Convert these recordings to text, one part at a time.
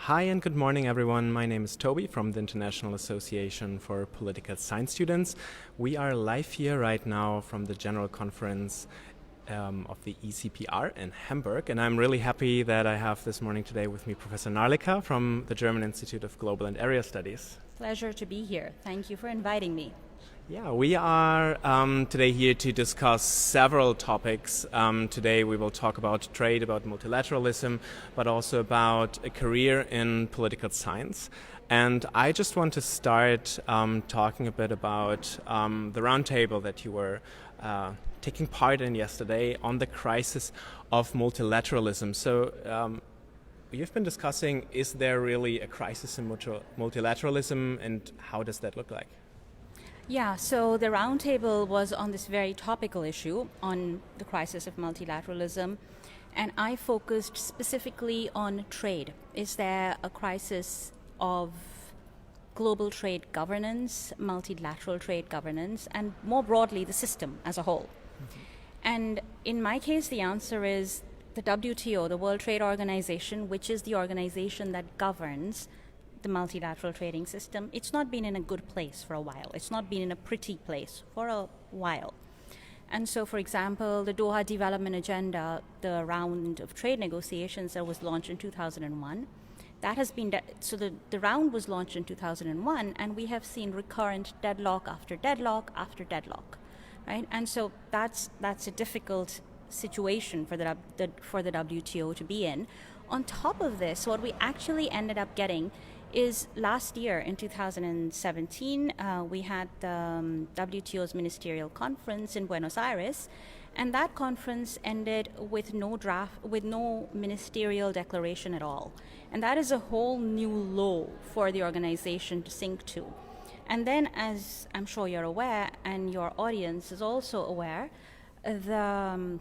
Hi and good morning everyone. My name is Toby from the International Association for Political Science Students. We are live here right now from the General Conference of the ECPR in Hamburg, and I'm really happy that I have this morning today with me Professor Narlikar from the German Institute of Global and Area Studies. Pleasure to be here. Thank you for inviting me. Yeah, we are today here to discuss several topics. Today we will talk about trade, about multilateralism, but also about a career in political science. And I just want to start talking a bit about the roundtable that you were taking part in yesterday on the crisis of multilateralism. So you've been discussing, is there really a crisis in multilateralism, and how does that look like? Yeah, so the roundtable was on this very topical issue on the crisis of multilateralism, and I focused specifically on trade. Is there a crisis of global trade governance, multilateral trade governance, and more broadly, the system as a whole? Mm-hmm. And in my case, the answer is the WTO, the World Trade Organization, which is the organization that governs the multilateral trading system. It's not been in a good place for a while. It's not been in a pretty place for a while. And so, for example, the Doha Development Agenda, the round of trade negotiations that was launched in 2001, that has been, the round was launched in 2001, and we have seen recurrent deadlock after deadlock after deadlock, right? And so that's a difficult situation for the WTO to be in. On top of this, what we actually ended up getting is last year in 2017, we had the WTO's ministerial conference in Buenos Aires, and that conference ended with no ministerial declaration at all. And that is a whole new low for the organization to sink to. And then, as I'm sure you're aware, and your audience is also aware, the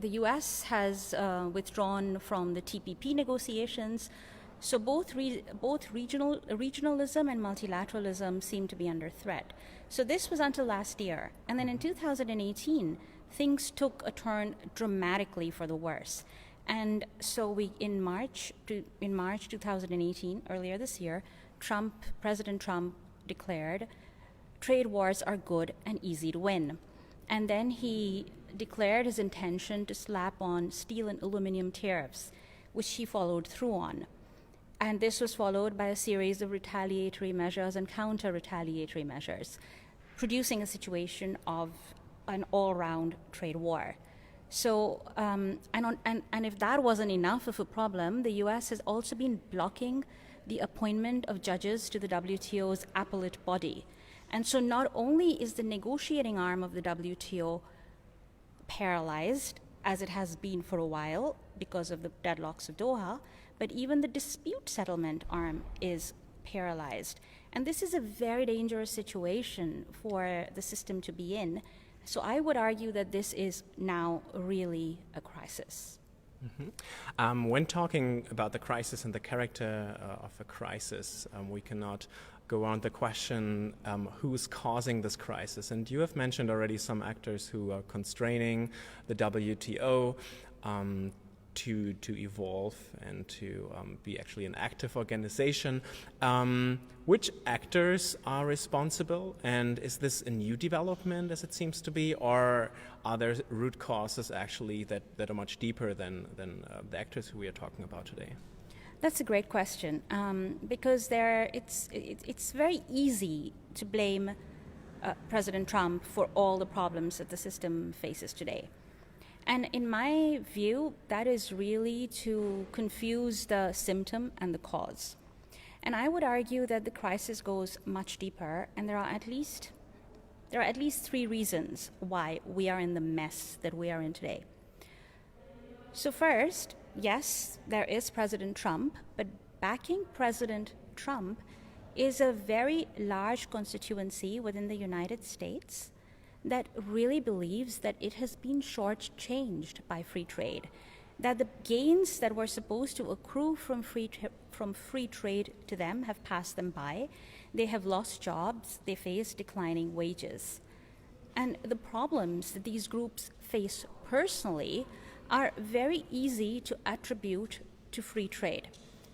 U.S. has withdrawn from the TPP negotiations, so both regionalism and multilateralism seem to be under threat. So this was until last year, and then in 2018, things took a turn dramatically for the worse. And so in March 2018, earlier this year, President Trump declared trade wars are good and easy to win. And then he declared his intention to slap on steel and aluminum tariffs, which he followed through on. And this was followed by a series of retaliatory measures and counter-retaliatory measures, producing a situation of an all-round trade war. So, and if that wasn't enough of a problem, the U.S. has also been blocking the appointment of judges to the WTO's appellate body. And so not only is the negotiating arm of the WTO paralyzed, as it has been for a while because of the deadlocks of Doha, but even the dispute settlement arm is paralyzed. And this is a very dangerous situation for the system to be in. So I would argue that this is now really a crisis. Mm-hmm. When talking about the crisis and the character of a crisis, we cannot go around the question who's causing this crisis. And you have mentioned already some actors who are constraining the WTO to evolve and to be actually an active organization. Which actors are responsible, and is this a new development as it seems to be, or are there root causes actually that are much deeper than the actors who we are talking about today? That's a great question, because it's very easy to blame President Trump for all the problems that the system faces today. And in my view, that is really to confuse the symptom and the cause. And I would argue that the crisis goes much deeper, and there are at least three reasons why we are in the mess that we are in today. So first, yes, there is President Trump, but backing President Trump is a very large constituency within the United States that really believes that it has been shortchanged by free trade, that the gains that were supposed to accrue from free trade to them have passed them by. They have lost jobs, they face declining wages. And the problems that these groups face personally are very easy to attribute to free trade,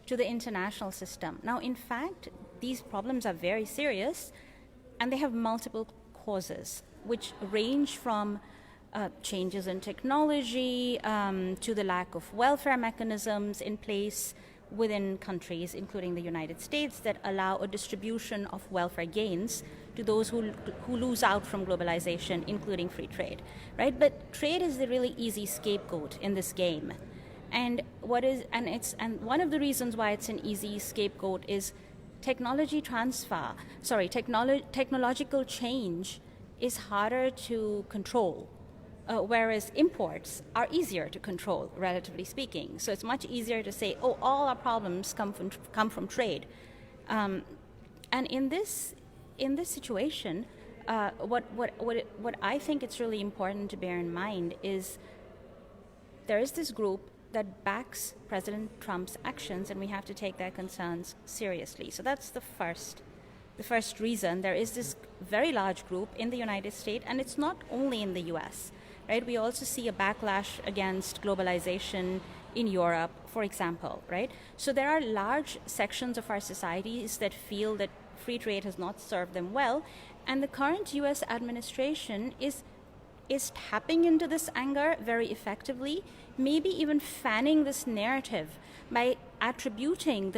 to the international system. Now, in fact, these problems are very serious, and they have multiple causes, which range from changes in technology to the lack of welfare mechanisms in place within countries, including the United States, that allow a distribution of welfare gains to those who lose out from globalization, including free trade, right? But trade is the really easy scapegoat in this game. And one of the reasons why it's an easy scapegoat is technological change is harder to control, whereas imports are easier to control, relatively speaking. So it's much easier to say, oh, all our problems come from trade. And in this situation, what I think it's really important to bear in mind is there is this group that backs President Trump's actions, and we have to take their concerns seriously. So that's the first reason. There is this very large group in the United States, and it's not only in the US, right? We also see a backlash against globalization in Europe, for example, right? So there are large sections of our societies that feel that free trade has not served them well, and the current US administration is tapping into this anger very effectively, maybe even fanning this narrative by attributing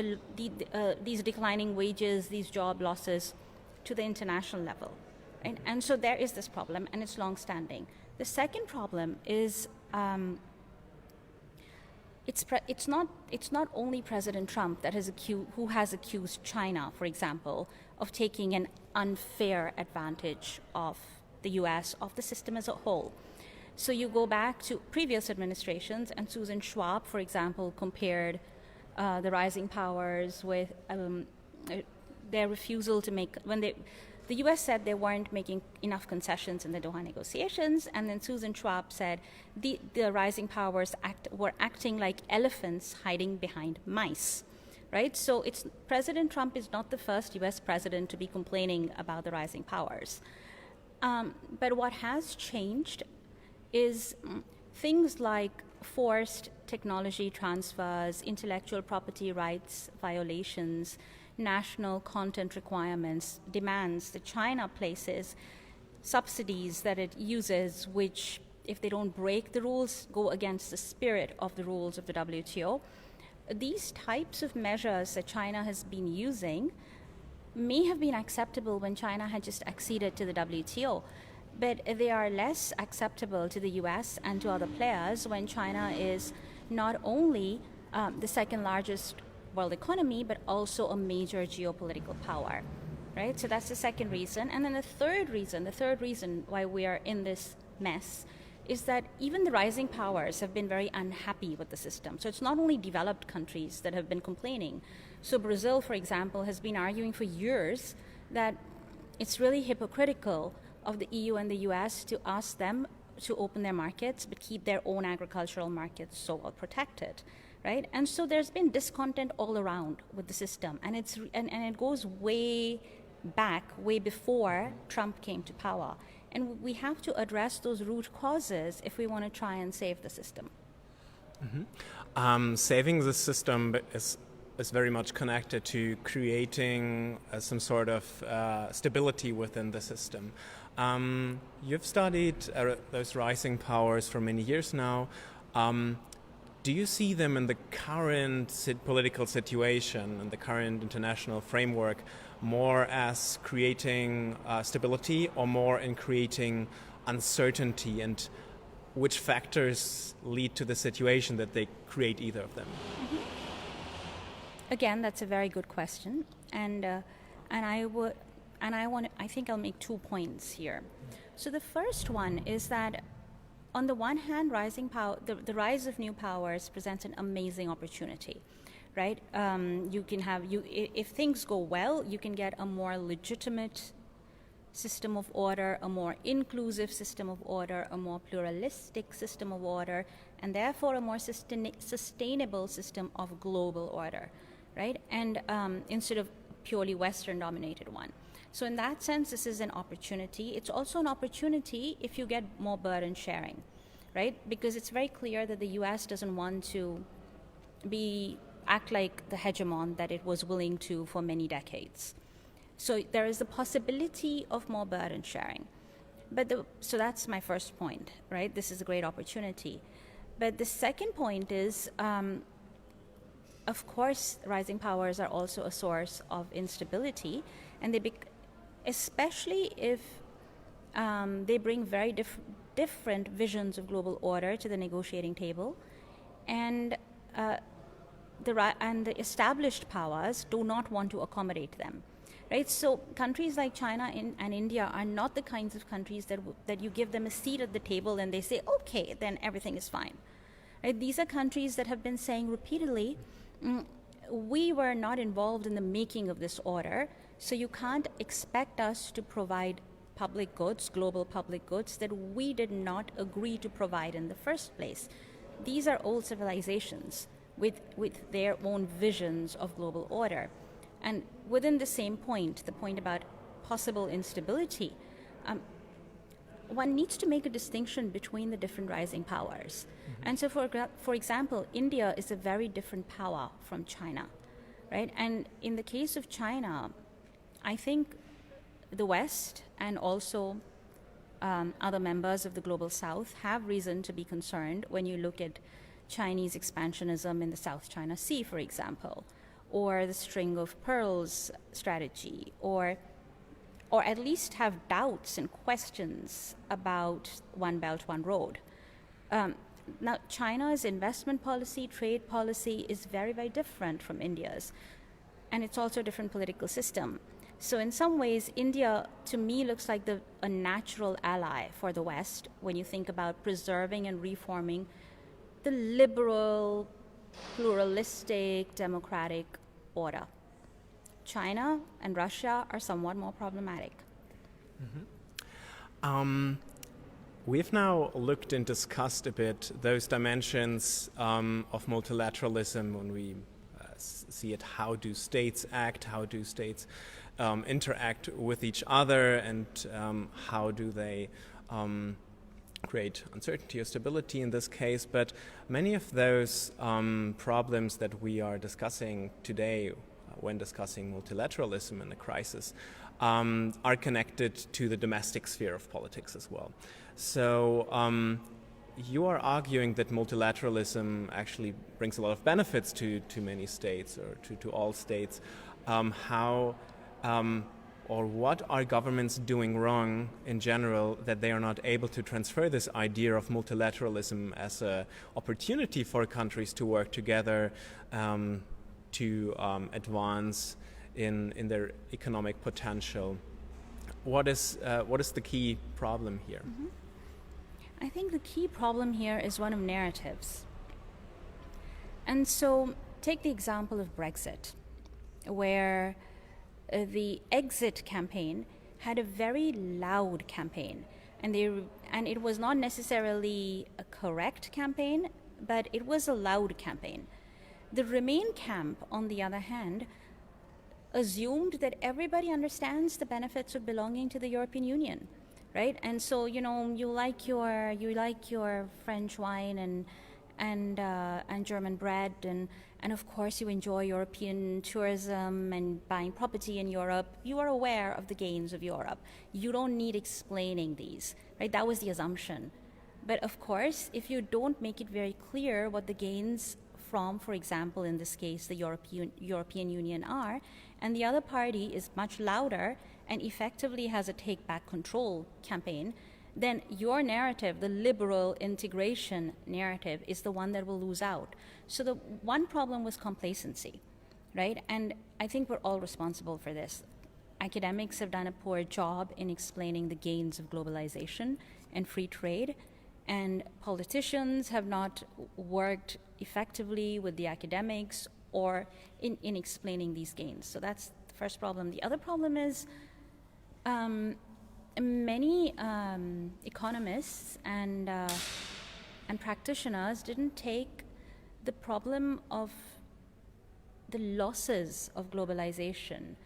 these declining wages, these job losses, to the international level. Right? And so there is this problem, and it's long-standing. The second problem is it's not only President Trump who has accused China, for example, of taking an unfair advantage of the US, of the system as a whole. So you go back to previous administrations, and Susan Schwab, for example, compared the rising powers with their refusal to make, the US said they weren't making enough concessions in the Doha negotiations, and then Susan Schwab said the rising powers were acting like elephants hiding behind mice. Right? So President Trump is not the first US president to be complaining about the rising powers. But what has changed is things like forced technology transfers, intellectual property rights violations, national content requirements, demands that China places, subsidies that it uses, which, if they don't break the rules, go against the spirit of the rules of the WTO. These types of measures that China has been using may have been acceptable when China had just acceded to the WTO, but they are less acceptable to the US and to other players when China is not only the second largest world economy, but also a major geopolitical power, right? So that's the second reason. And then the third reason why we are in this mess is that even the rising powers have been very unhappy with the system. So it's not only developed countries that have been complaining. So Brazil, for example, has been arguing for years that it's really hypocritical of the EU and the US to ask them to open their markets but keep their own agricultural markets so well protected, right? And so there's been discontent all around with the system, and it goes way back, way before Trump came to power. And we have to address those root causes if we want to try and save the system. Mm-hmm. Saving the system is very much connected to creating some sort of stability within the system. You've studied those rising powers for many years now. Do you see them in the current political situation and the current international framework more as creating stability, or more in creating uncertainty, and which factors lead to the situation that they create either of them? Mm-hmm. Again, that's a very good question, and I think I'll make 2 points here. So the first one is that, on the one hand, the rise of new powers presents an amazing opportunity, right? If things go well, you can get a more legitimate system of order, a more inclusive system of order, a more pluralistic system of order, and therefore a more sustainable system of global order, right? And instead of purely Western-dominated one. So in that sense, this is an opportunity. It's also an opportunity if you get more burden sharing, right? Because it's very clear that the US doesn't want to act like the hegemon that it was willing to for many decades. So there is the possibility of more burden sharing. So that's my first point, right? This is a great opportunity. But the second point is, of course, rising powers are also a source of instability, and especially if they bring very different visions of global order to the negotiating table, and the established powers do not want to accommodate them. Right, so countries like China and India are not the kinds of countries that you give them a seat at the table and they say, okay, then everything is fine. Right? These are countries that have been saying repeatedly, we were not involved in the making of this order, so you can't expect us to provide public goods, global public goods, that we did not agree to provide in the first place. These are old civilizations with their own visions of global order. And within the same point, the point about possible instability, one needs to make a distinction between the different rising powers. Mm-hmm. And so, for example, India is a very different power from China, right? And in the case of China, I think the West and also other members of the Global South have reason to be concerned when you look at Chinese expansionism in the South China Sea, for example, or the string of pearls strategy, or at least have doubts and questions about One Belt, One Road. Now, China's investment policy, trade policy is very, very different from India's, and it's also a different political system. So in some ways, India, to me, looks like a natural ally for the West when you think about preserving and reforming the liberal, pluralistic, democratic order. China and Russia are somewhat more problematic. Mm-hmm. We've now looked and discussed a bit those dimensions of multilateralism when we see it. How do states act? How do states interact with each other? And how do they create uncertainty or stability in this case? But many of those problems that we are discussing today when discussing multilateralism in the crisis are connected to the domestic sphere of politics as well. So you are arguing that multilateralism actually brings a lot of benefits to many states or to all states. Or what are governments doing wrong in general that they are not able to transfer this idea of multilateralism as an opportunity for countries to work together to advance in their economic potential? What is the key problem here? Mm-hmm. I think the key problem here is one of narratives. And so take the example of Brexit, where the exit campaign had a very loud campaign, and it was not necessarily a correct campaign, but it was a loud campaign. The Remain camp, on the other hand, assumed that everybody understands the benefits of belonging to the European Union, right? And so you like your French wine and German bread, and of course you enjoy European tourism and buying property in Europe. You are aware of the gains of Europe. You don't need explaining these, right? That was the assumption. But of course, if you don't make it very clear what the gains from, for example, in this case, the European Union are, and the other party is much louder and effectively has a take-back control campaign, then your narrative, the liberal integration narrative, is the one that will lose out. So the one problem was complacency, right? And I think we're all responsible for this. Academics have done a poor job in explaining the gains of globalization and free trade, and politicians have not worked effectively with the academics or in explaining these gains. So that's the first problem. The other problem is many economists and practitioners didn't take the problem of the losses of globalization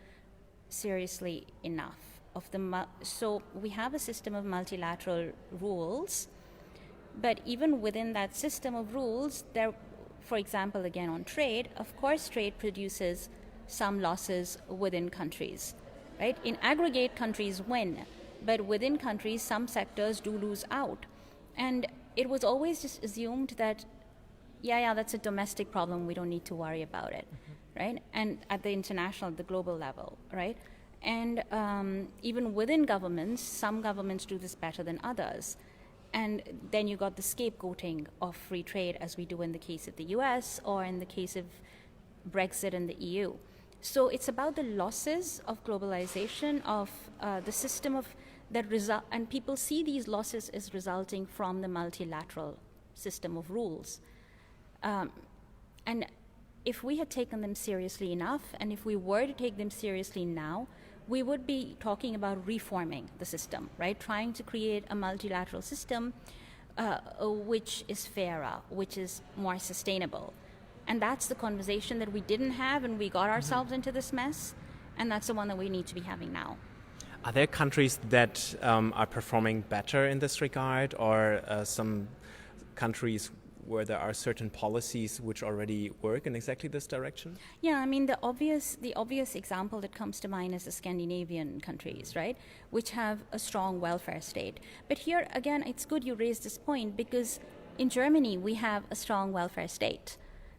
seriously enough. So we have a system of multilateral rules, but even within that system of rules, for example, again on trade, of course trade produces some losses within countries, right? In aggregate, countries win, but within countries, some sectors do lose out. And it was always just assumed that, yeah, that's a domestic problem, we don't need to worry about it, right? And at the international, the global level, right? And even within governments, some governments do this better than others. And then you got the scapegoating of free trade, as we do in the case of the US or in the case of Brexit and the EU. So it's about the losses of globalization, of the system of that result, and people see these losses as resulting from the multilateral system of rules. And if we had taken them seriously enough, and if we were to take them seriously now, we would be talking about reforming the system, right? Trying to create a multilateral system which is fairer, which is more sustainable. And that's the conversation that we didn't have, and we got ourselves into this mess, and that's the one that we need to be having now. Are there countries that are performing better in this regard, or some countries where there are certain policies which already work in exactly this direction? Yeah, I mean, the obvious example that comes to mind is the Scandinavian countries, right, which have a strong welfare state. But here, again, it's good you raised this point, because in Germany we have a strong welfare state,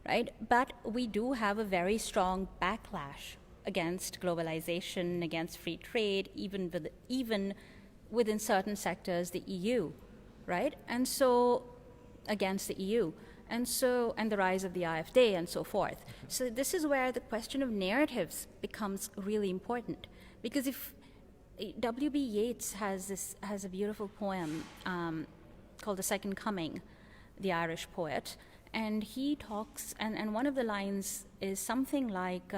right? But we do have a very strong backlash against globalization, against free trade, even within certain sectors, the EU, right? And so against the EU, and the rise of the AfD and so forth. So this is where the question of narratives becomes really important, because if W.B. Yeats has a beautiful poem called The Second Coming, the Irish poet, and he talks, and one of the lines is something like,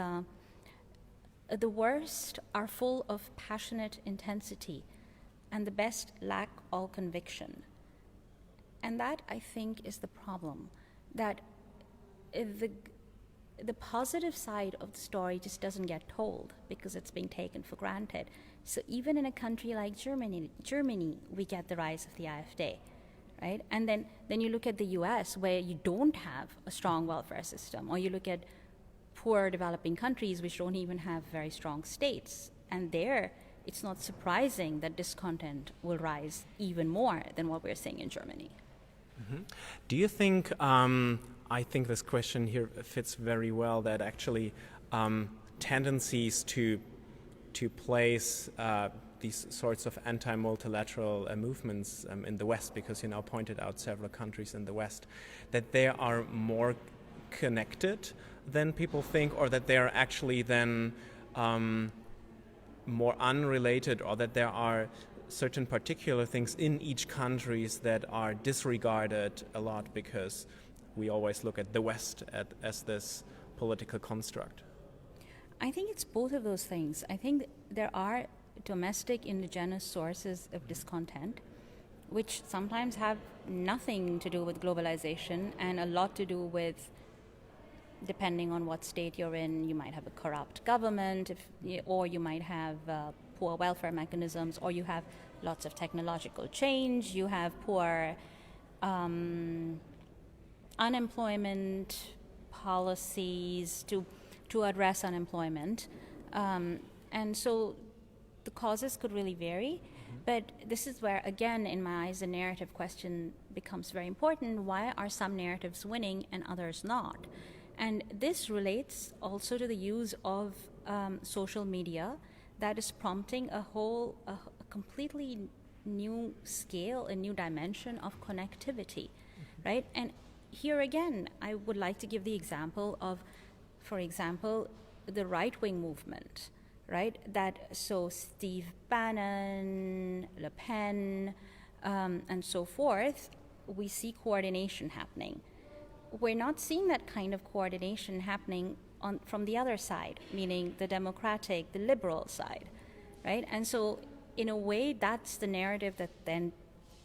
the worst are full of passionate intensity, and the best lack all conviction. And that, I think, is the problem, that the positive side of the story just doesn't get told because it's being taken for granted. So even in a country like Germany, we get the rise of the AfD, right? And then you look at the US, where you don't have a strong welfare system, or you look at poor developing countries which don't even have very strong states. And there, it's not surprising that discontent will rise even more than what we're seeing in Germany. Mm-hmm. Do you think, I think this question here fits very well, that actually tendencies to place these sorts of anti-multilateral movements in the West, because you now pointed out several countries in the West, that they are more connected than people think, or that they are actually then more unrelated, or that there are certain particular things in each countries that are disregarded a lot because we always look at the West as this political construct? I think it's both of those things. I think there are domestic indigenous sources of discontent, which sometimes have nothing to do with globalization and a lot to do with, depending on what state you're in, you might have a corrupt government, or you might have poor welfare mechanisms, or you have lots of technological change, you have poor unemployment policies to address unemployment. And so the causes could really vary, but this is where, again, in my eyes, the narrative question becomes very important. Why are some narratives winning and others not? And this relates also to the use of social media that is prompting a completely new scale, a new dimension of connectivity, right? And here again, I would like to give the example of, for example, the right-wing movement, right? So Steve Bannon, Le Pen, and so forth, we see coordination happening. We're not seeing that kind of coordination happening from the other side, meaning the democratic, the liberal side, right? And so in a way, that's the narrative that then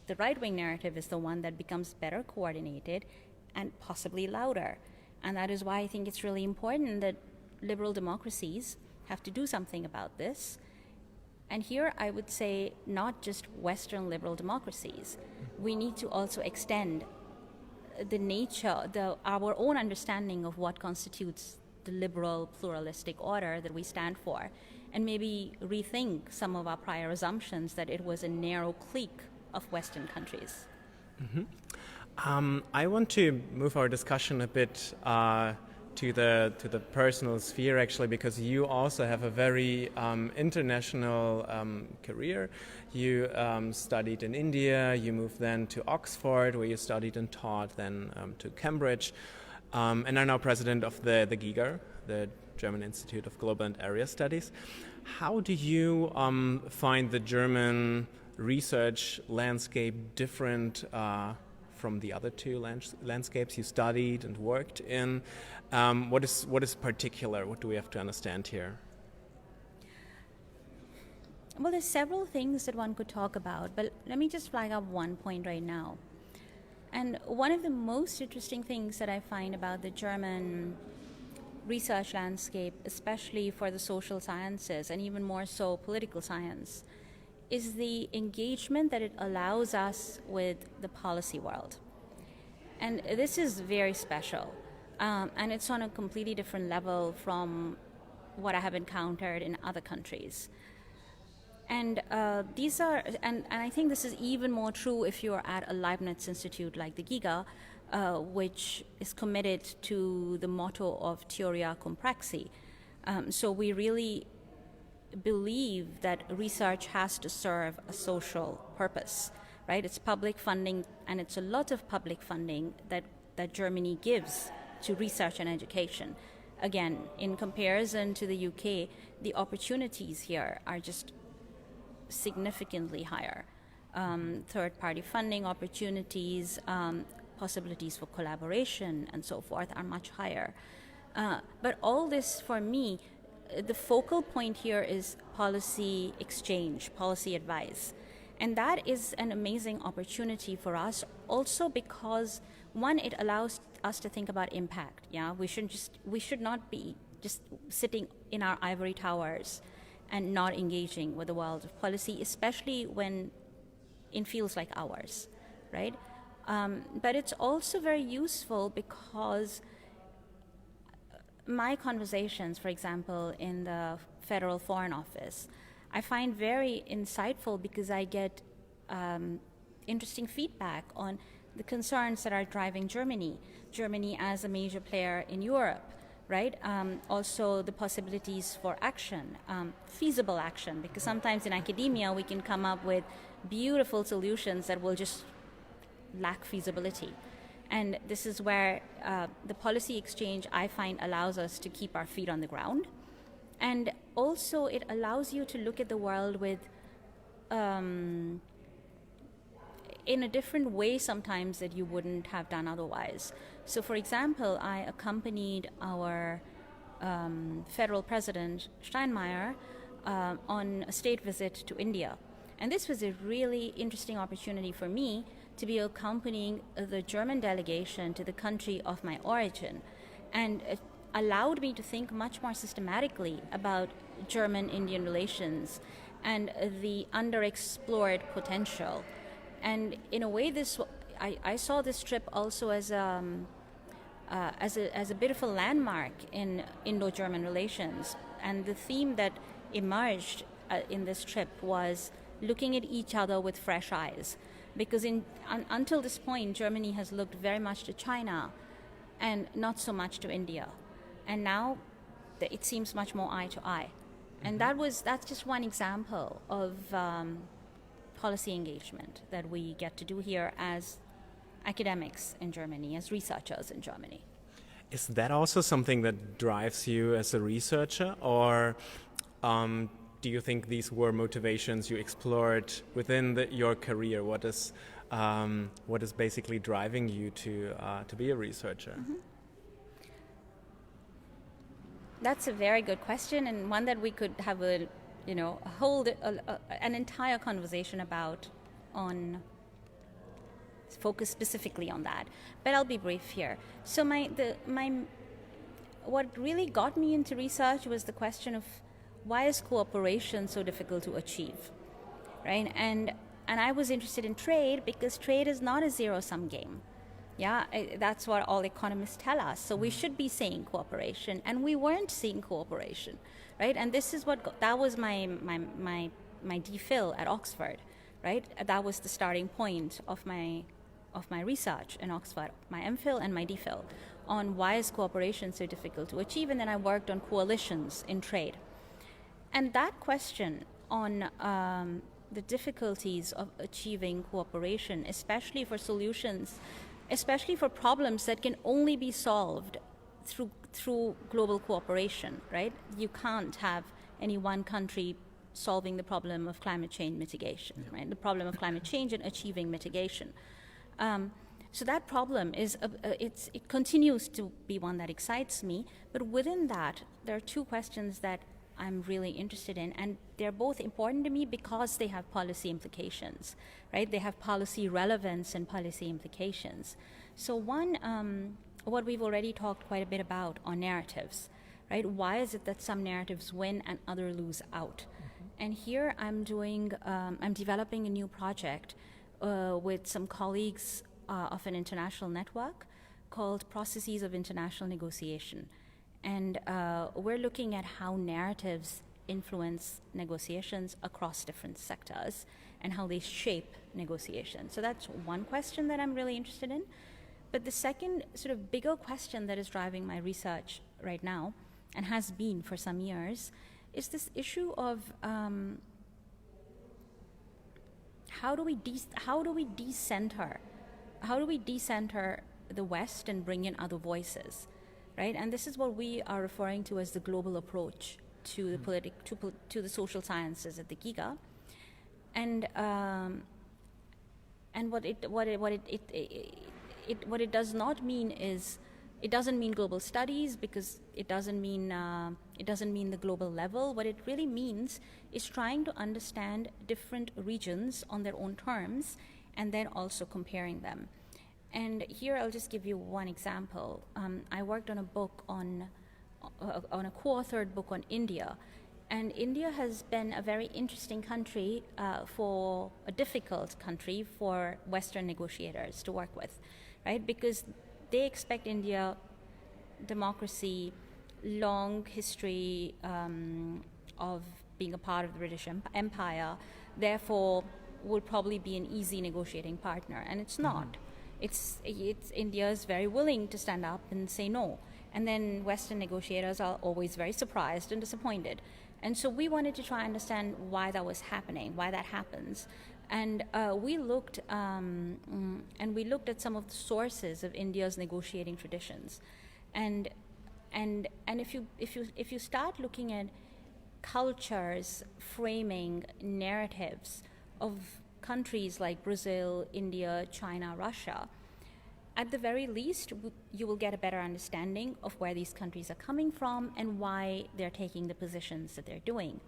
the right-wing narrative is the one that becomes better coordinated and possibly louder. And that is why I think it's really important that liberal democracies have to do something about this. And here I would say not just Western liberal democracies. We need to also extend the nature, our own understanding of what constitutes the liberal pluralistic order that we stand for, and maybe rethink some of our prior assumptions that it was a narrow clique of Western countries. I want to move our discussion a bit to the personal sphere, actually, because you also have a very international career. You studied in India, you moved then to Oxford, where you studied and taught, then to Cambridge, and are now president of the GIGA, the German Institute of Global and Area Studies. How do you find the German research landscape different from the other two landscapes you studied and worked in? What is particular? What do we have to understand here? Well, there's several things that one could talk about, but let me just flag up one point right now. And one of the most interesting things that I find about the German research landscape, especially for the social sciences and even more so political science, is the engagement that it allows us with the policy world. And this is very special. And it's on a completely different level from what I have encountered in other countries. And these are, and I think this is even more true if you're at a Leibniz institute like the GIGA, which is committed to the motto of Theoria cum praxi. So we really believe that research has to serve a social purpose, right? It's public funding, and it's a lot of public funding that Germany gives to research and education. Again, in comparison to the UK, the opportunities here are just significantly higher. Third-party funding opportunities, possibilities for collaboration, and so forth are much higher. But all this, for me, the focal point here is policy exchange, policy advice. And that is an amazing opportunity for us, also because, one, it allows us to think about impact. Yeah, we should not be just sitting in our ivory towers and not engaging with the world of policy, especially when in fields like ours, right? But it's also very useful because my conversations, for example, in the Federal Foreign Office, I find very insightful because I get interesting feedback on the concerns that are driving Germany as a major player in Europe, right? Also the possibilities for action, feasible action, because sometimes in academia we can come up with beautiful solutions that will just lack feasibility. And this is where the policy exchange, I find, allows us to keep our feet on the ground. And also it allows you to look at the world with, in a different way sometimes that you wouldn't have done otherwise. So for example, I accompanied our federal president, Steinmeier, on a state visit to India. And this was a really interesting opportunity for me to be accompanying the German delegation to the country of my origin. And it allowed me to think much more systematically about German-Indian relations and the underexplored potential. And in a way, I saw this trip also as a bit of a landmark in Indo-German relations. And the theme that emerged in this trip was looking at each other with fresh eyes. Because until this point, Germany has looked very much to China and not so much to India. And now it seems much more eye to eye. And that's just one example of policy engagement that we get to do here as academics in Germany, as researchers in Germany. Is that also something that drives you as a researcher, or do you think these were motivations you explored within your career? What is basically driving you to be a researcher? Mm-hmm. That's a very good question, and one that we could have an entire conversation about, focus specifically on that. But I'll be brief here. So what really got me into research was the question of why is cooperation so difficult to achieve, right? And I was interested in trade because trade is not a zero-sum game. Yeah, that's what all economists tell us. So we should be saying cooperation, and we weren't seeing cooperation, right? And this is that was my DPhil at Oxford, right? That was the starting point of my research in Oxford, my MPhil and my DPhil, on why is cooperation so difficult to achieve. And then I worked on coalitions in trade, and that question on the difficulties of achieving cooperation, especially for solutions, especially for problems that can only be solved through global cooperation, right? You can't have any one country solving the problem of climate change mitigation, right? The problem of climate change and achieving mitigation. So that problem it continues to be one that excites me, but within that, there are two questions that I'm really interested in, and they're both important to me because they have policy implications, right? They have policy relevance and policy implications. So one, what we've already talked quite a bit about are narratives, right? Why is it that some narratives win and others lose out? Mm-hmm. And here I'm developing a new project with some colleagues of an international network called Processes of International Negotiation. And we're looking at how narratives influence negotiations across different sectors and how they shape negotiations. So that's one question that I'm really interested in. But the second sort of bigger question that is driving my research right now, and has been for some years, is this issue of how do we decenter the West and bring in other voices? Right, and this is what we are referring to as the global approach to the to the social sciences at the GIGA, and what it does not mean is, it doesn't mean global studies, because it doesn't mean the global level. What it really means is trying to understand different regions on their own terms, and then also comparing them. And here I'll just give you one example. I worked on a book on a co-authored book on India, and India has been a very interesting country for a difficult country for Western negotiators to work with, right? Because they expect India, democracy, long history of being a part of the British Empire, therefore would probably be an easy negotiating partner, and it's not. Mm-hmm. It's India is very willing to stand up and say no, and then Western negotiators are always very surprised and disappointed. And so we wanted to try and understand why that was happening, why that happens, and we looked at some of the sources of India's negotiating traditions, and if you start looking at cultures framing narratives of countries like Brazil, India, China, Russia, at the very least, you will get a better understanding of where these countries are coming from and why they're taking the positions that they're doing.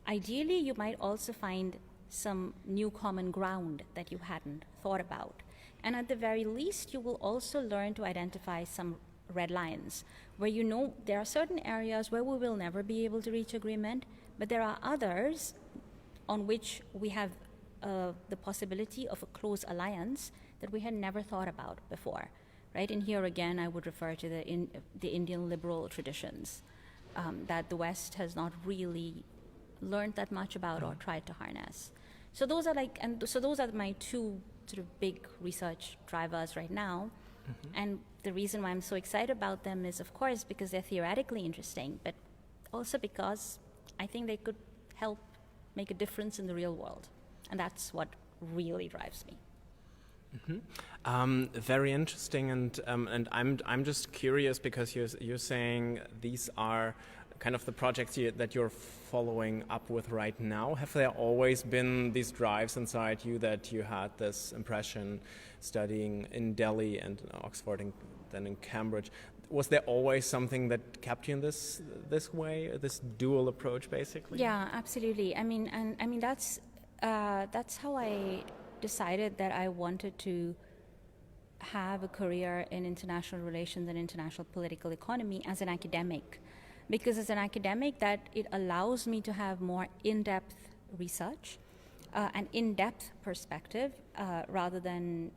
Ideally, you might also find some new common ground that you hadn't thought about. And at the very least, you will also learn to identify some red lines, where you know there are certain areas where we will never be able to reach agreement, but there are others on which we have the possibility of a close alliance that we had never thought about before, right? And here again, I would refer to the Indian liberal traditions that the West has not really learned that much about or tried to harness. So those are my two sort of big research drivers right now. Mm-hmm. And the reason why I'm so excited about them is, of course, because they're theoretically interesting, but also because I think they could help make a difference in the real world. And that's what really drives me. Mm-hmm. Very interesting, and I'm just curious because you're saying these are kind of the projects that you're following up with right now. Have there always been these drives inside you that you had this impression studying in Delhi and Oxford and then in Cambridge? Was there always something that kept you in this way, this dual approach, basically? Yeah, absolutely. I mean, that's how I decided that I wanted to have a career in international relations and international political economy as an academic, because as an academic, that it allows me to have more in-depth research, an in-depth perspective, rather than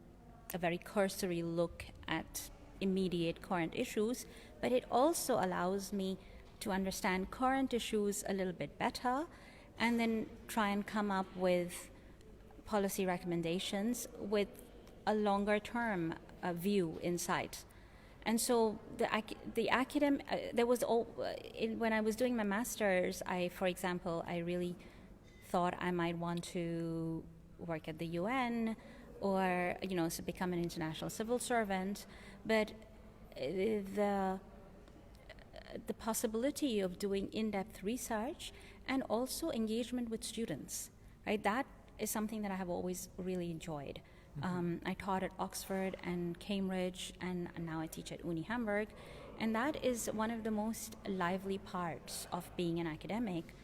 a very cursory look at immediate current issues, but it also allows me to understand current issues a little bit better and then try and come up with policy recommendations with a longer term view in sight. And so the academic, there was when I was doing my master's, for example, I really thought I might want to work at the UN or, so become an international civil servant. But the possibility of doing in-depth research and also engagement with students, right? That is something that I have always really enjoyed. I taught at Oxford and Cambridge, and now I teach at Uni Hamburg, and that is one of the most lively parts of being an academic.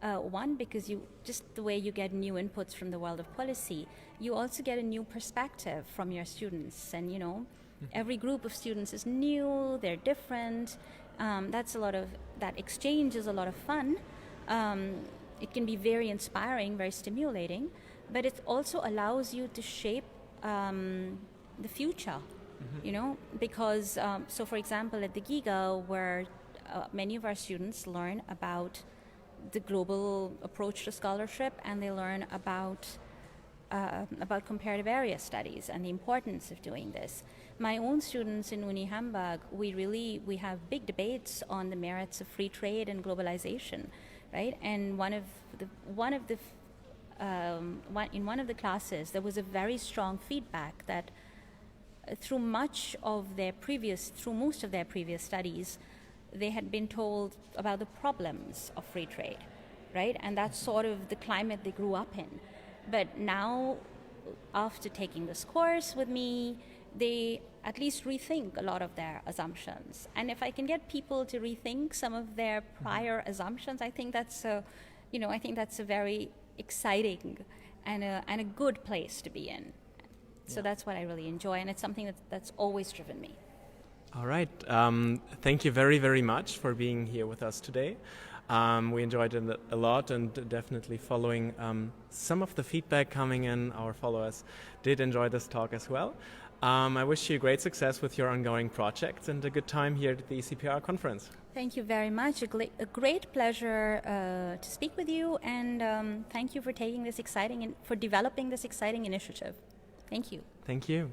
One, because just the way you get new inputs from the world of policy, you also get a new perspective from your students, and every group of students is new, they're different. That exchange is a lot of fun. It can be very inspiring, very stimulating, but it also allows you to shape the future, because, so for example, at the GIGA, where many of our students learn about the global approach to scholarship, and they learn about comparative area studies and the importance of doing this. My own students in Uni Hamburg, we have big debates on the merits of free trade and globalization, right? And in one of the classes, there was a very strong feedback that through most of their previous studies, they had been told about the problems of free trade, right? And that's sort of the climate they grew up in. But now, after taking this course with me, they at least rethink a lot of their assumptions. And if I can get people to rethink some of their prior assumptions, I think that's a very exciting and a good place to be in. So that's what I really enjoy, and it's something that's always driven me. All right. Thank you very, very much for being here with us today. We enjoyed it a lot, and definitely following some of the feedback coming in. Our followers did enjoy this talk as well. I wish you great success with your ongoing projects and a good time here at the ECPR conference. Thank you very much. A great pleasure to speak with you, and thank you for taking this for developing this exciting initiative. Thank you. Thank you.